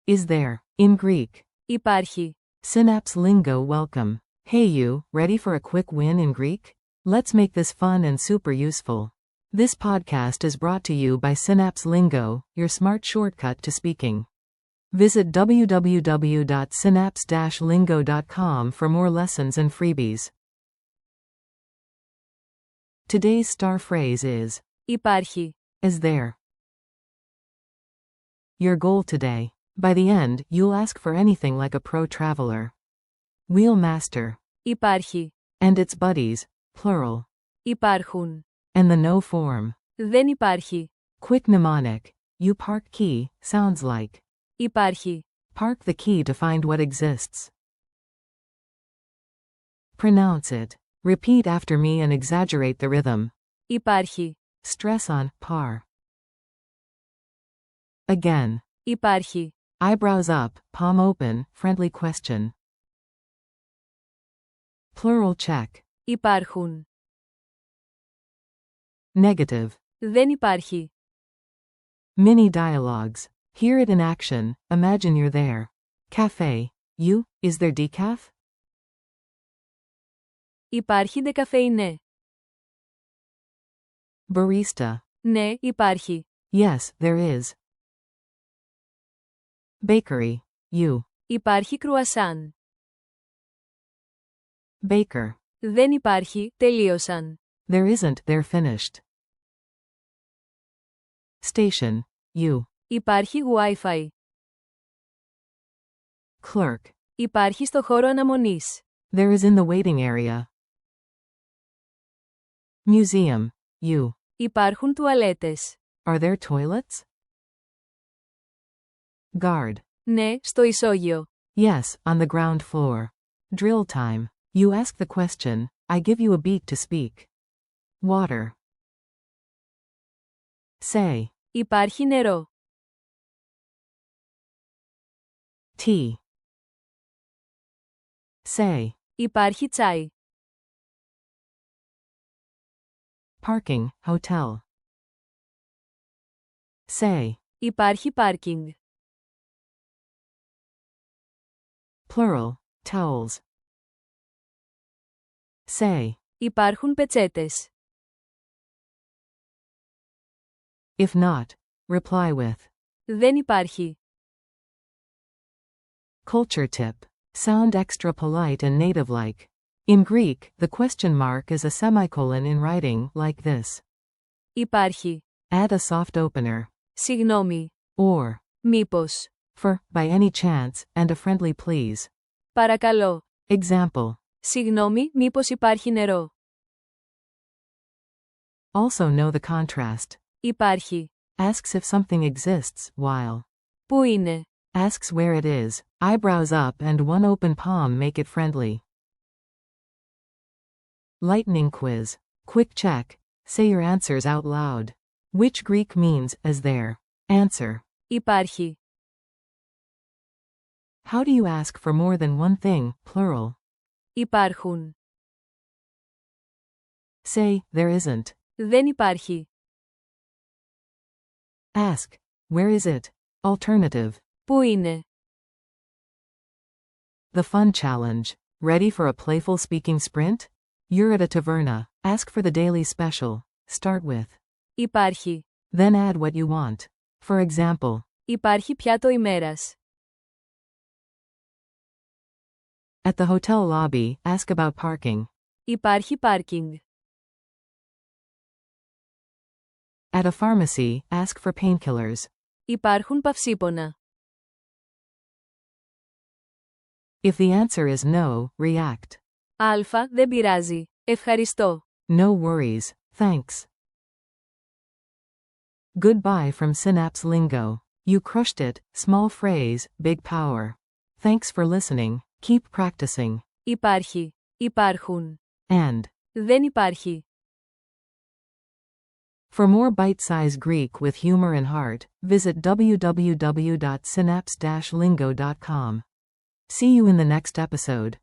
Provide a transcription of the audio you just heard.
Is there. In Greek. Υπάρχει. Synapse Lingo welcome. Hey you, ready for a quick win in Greek? Let's make this fun and super useful. This podcast is brought to you by Synapse Lingo, your smart shortcut to speaking. Visit www.synapse-lingo.com for more lessons and freebies. Today's star phrase is Υπάρχει. Is there. Your goal today. By the end, you'll ask for anything like a pro traveler. Wheel master. Υπάρχει. And its buddies, plural. Υπάρχουν. And the no form. Δεν υπάρχει. Quick mnemonic. You park key, sounds like. Υπάρχει. Park the key to find what exists. Pronounce it. Repeat after me and exaggerate the rhythm. Υπάρχει. Stress on par. Again. Υπάρχει. Eyebrows up, palm open, friendly question. Plural check. Υπάρχουν. Negative. Δεν υπάρχει. Mini dialogues. Hear it in action, imagine you're there. Cafe. You, is there decaf? Υπάρχει ντεκαφεϊνέ. Barista. Ναι, υπάρχει. Yes, there is. Bakery. You. Υπάρχει κρουασάν. Baker. Δεν υπάρχει, τελείωσαν. There isn't, they're finished. Station. You. Υπάρχει Wi-Fi. Clerk. Υπάρχει στο χώρο αναμονής. There is in the waiting area. Museum. You. Υπάρχουν τουαλέτες. Are there toilets? Guard. Ναι, στο ισόγειο. Yes, on the ground floor. Drill time. You ask the question, I give you a beat to speak. Water. Say. Υπάρχει νερό. Tea. Say. Υπάρχει τσάι. Parking, hotel. Say. Υπάρχει πάρκινγκ. Plural, towels. Say. Υπάρχουν πετσέτες. If not, reply with. Δεν υπάρχει. Culture tip. Sound extra polite and native-like. In Greek, the question mark is a semicolon in writing, like this. Υπάρχει. Add a soft opener. Συγγνώμη. Or. Μήπως. For, by any chance, and a friendly please. Παρακαλώ. Example. Συγγνώμη, μήπως υπάρχει νερό. Also know the contrast. Υπάρχει. Asks if something exists, while. Πού είναι? Asks where it is. Eyebrows up and one open palm make it friendly. Lightning quiz. Quick check. Say your answers out loud. Which Greek means, is there? Answer. Υπάρχει. How do you ask for more than one thing, plural? Υπάρχουν. Say, there isn't. Δεν υπάρχει. Ask. Where is it? Alternative. Πού είναι? The fun challenge. Ready for a playful speaking sprint? You're at a taverna. Ask for the daily special. Start with. Υπάρχει. Then add what you want. For example. Υπάρχει πιάτο ημέρας. At the hotel lobby, ask about parking. Υπάρχει πάρκινγκ. At a pharmacy, ask for painkillers. Υπάρχουν παυσίπονα. If the answer is no, react. Α, δεν πειράζει. Ευχαριστώ. No worries, thanks. Goodbye from Synapse Lingo. You crushed it, small phrase, big power. Thanks for listening, keep practicing. Υπάρχει. Υπάρχουν. And. Δεν υπάρχει. For more bite-sized Greek with humor and heart, visit www.synapse-lingo.com. See you in the next episode.